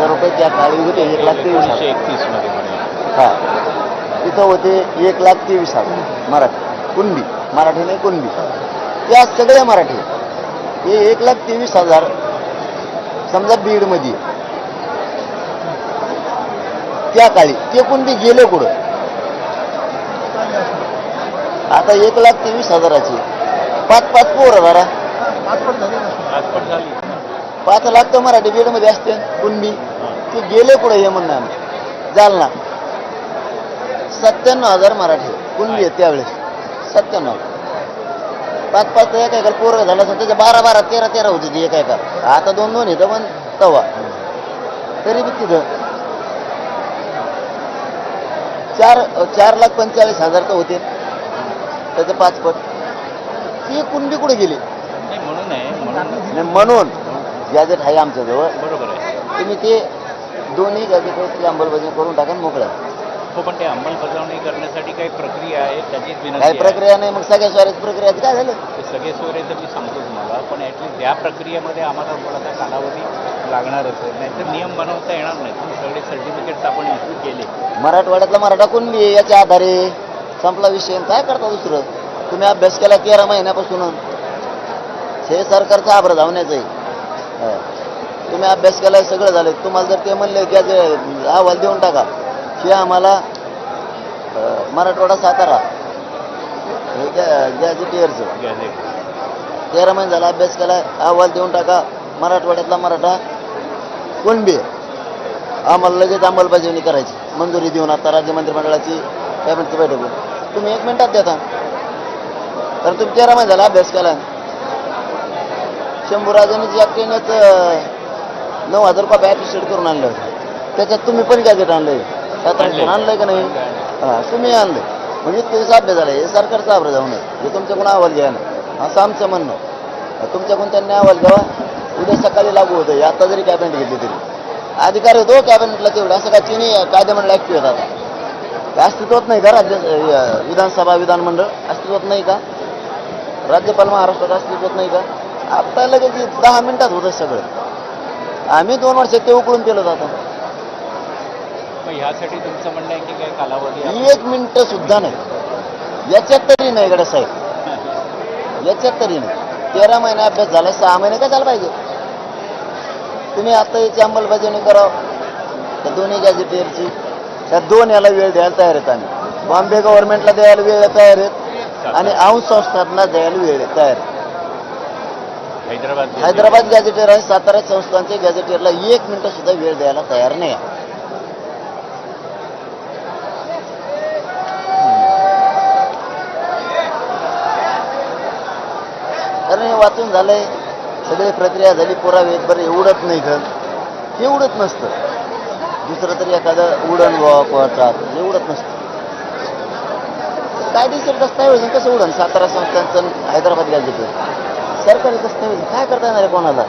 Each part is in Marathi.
रुपये त्या काळी होते 1,23,000. 1931 मध्ये म्हणे. हा तिथं होते 1,23,000 मराठी कुणबी, मराठी नाही कुणबी, त्या सगळ्या मराठी. हे 1,23,000 समजा बीडमध्ये त्या काळी ते कुणबी गेले कुठं? आता 1,23,000ची 5-5 पोरं जरा आजपट झाली. 5 लाख तर मराठी बीडमध्ये असते कुणबी. ते गेले कुठं हे म्हणणं आम्ही. जालना 97,000 मराठी कुणबी आहेत त्यावेळेस. 97. 5-5 तर एका पोरं झालं असं त्याच्या 12-12 13-13 होती ती एका. आता 2-2 येतं पण तवा तरी बी तिथं 4,45,000 तर होते त्याचे 5 पट. ती कुणबी कुठे गेली? नाही म्हणून आहे, म्हणून नाही म्हणून गॅजेट आहे आमच्याजवळ. बरोबर आहे. तुम्ही ते दोन्ही गॅजेटची अंमलबजावणी करून टाका मोकळ्या. हो, पण ते अंमलबजावणी करण्यासाठी काही प्रक्रिया आहे, त्याचीच काही विनंती आहे. प्रक्रिया नाही, मग सगळ्या स्वारीची प्रक्रिया काय झालं? ते सगळे सोयरे तर मी सांगतो तुम्हाला, पण ॲटलीस्ट त्या प्रक्रियेमध्ये आम्हाला थोडासा कालावधी लागणारच आहे. नाहीतर नियम बनवता येणार नाही. तुम्ही सगळे सर्टिफिकेट्स आपण इश्यू केले. मराठवाड्यातला मराठा कुणबी आहे याच्या आधारे संपला विषय. काय करता दुसरं? तुम्ही अभ्यास केला 13 महिन्यापासून. हे सरकारचं आभर धावण्याचं आहे. तुम्ही अभ्यास केला सगळं झालं. तुम्हाला जर ते म्हणले की अहवाल देऊन टाका की आम्हाला मराठवाडा सातारा हे गॅजेटियरचं गॅझेट 13 महिने झाला अभ्यास केला, अहवाल देऊन टाका मराठवाड्यातला मराठा कुणबी आम्हाला लगेच अंमलबजावणी करायची मंजुरी देऊन. आता राज्य मंत्रिमंडळाची कॅबिनेटची बैठक होईल. तुम्ही 1 मिनिटात देता. तर तुम्ही 13 महिने झाला अभ्यास केला. शंभूराजांनी जी एकट्यानेच 9,000 रुपये ॲप्रिशिएट करून आणलं होतं. त्याच्यात तुम्ही पण गॅजेट आणलंय. 7-8 आणलंय का नाही? हां, तुम्ही आणलंय. म्हणजे तुझा अभ्यास झाला. हे सरकारचा अभ्यास जाऊ नये. हे तुमच्याकडून अहवाल घ्या ना असं आमचं म्हणणं. तुमच्याकडून त्यांनी अहवाल घ्यावा. उद्या सकाळी लागू होतं. आता जरी कॅबिनेट घेतली तरी अधिकार होतो कॅबिनेटला तेवढं. असं का तिन्ही कायदेमंडळ ॲक्टिव्ह होतात. अस्तित्वात नाही का राज्य विधानसभा विधानमंडळ अस्तित्वात नाही का? राज्यपाल महाराष्ट्रात अस्तित्वात नाही का? आता लगेच 10 मिनिटात होतं सगळं. आम्ही 2 वर्ष ते उकळून केलं जातं. मग ह्यासाठी तुमचं म्हणणं आहे की काय कालावधी आहे? 1 मिनिटं सुद्धा नाही. याच्यात तरी नाही गड्या साहेब, याच्यात तरी नाही. 13 महिने अभ्यास झाला, 6 महिने काय झालं पाहिजे? तुम्ही आता याची अंमलबजावणी करावं. त्या दोन्ही गॅजेटियरची त्या 2 याला वेळ द्यायला तयार आहेत आम्ही. बॉम्बे गव्हर्नमेंटला द्यायला वेळ तयार आहेत आणि अंश संस्थांना द्यायला वेळ तयार आहे. हैदराबाद गॅजेटियर आहे. सातारा संस्थांचे गॅजेटियरला 1 मिनिटं सुद्धा वेळ द्यायला तयार नाही. कारण हे वाचून झालंय, सगळी प्रक्रिया झाली, पुरावे बरं उडत नाही घर. हे उडत नसतं. दुसरं तरी एखादं उडण वापरतात, हे उडत नसतं. कायदेशीर दस्तावेज कसं उडण? सातारा संस्थांचं हैदराबाद गॅजेटियर सरकारी दस्तावेज काय करता येणार आहे कोणाला?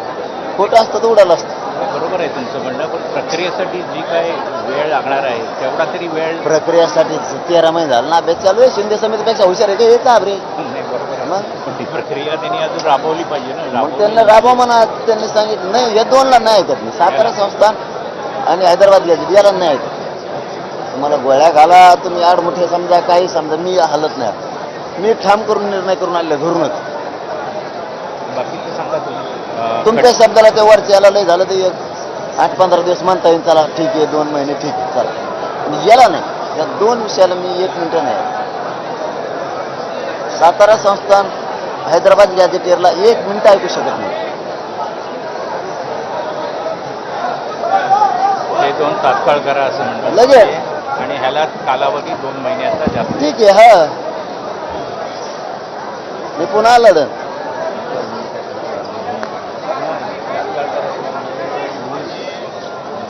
खोटं असतं तर उडालं असतं. बरोबर आहे तुमचं म्हणणं, पण प्रक्रियेसाठी जी काय वेळ लागणार आहे तेवढा तरी वेळ. प्रक्रियासाठी 13 महिने झाला ना अभ्यास चालू आहे. शिंदे समितीपेक्षा हुशार आहे हे चाबरे. नाही, बरोबर आहे. मग पण ती प्रक्रिया त्यांनी अजून राबवली पाहिजे ना. मग त्यांना राबवा म्हणा. त्यांनी सांगितलं नाही. या 2ला नाही ऐकत नाही. सातारा संस्थान आणि हैदराबाद गॅजेट याला नाही ऐकत. तुम्हाला गोळ्या घाला, तुम्ही आडमुठे समजा, काही समजा, मी हलत नाही. मी ठाम करून निर्णय करून आणले घरूनच. बाकीचं सांगा तुम्ही. तुमच्या शब्दाला ते वरच्या याला लय झालं ते 8-15 दिवस म्हणता येईल. चला ठीक आहे, 2 महिने ठीक आहे, चला. आणि याला नाही. या 2 विषयाला मी 1 मिनिटं नाही. सातारा संस्थान हैदराबाद गॅजेटियरला 1 मिनिट ऐकू शकत नाही. ते 2 तात्काळ करा असं म्हणतात लगेच. आणि ह्याला कालावधी 2 महिन्याचा जास्त. ठीक आहे. हा मी पुन्हा लढन.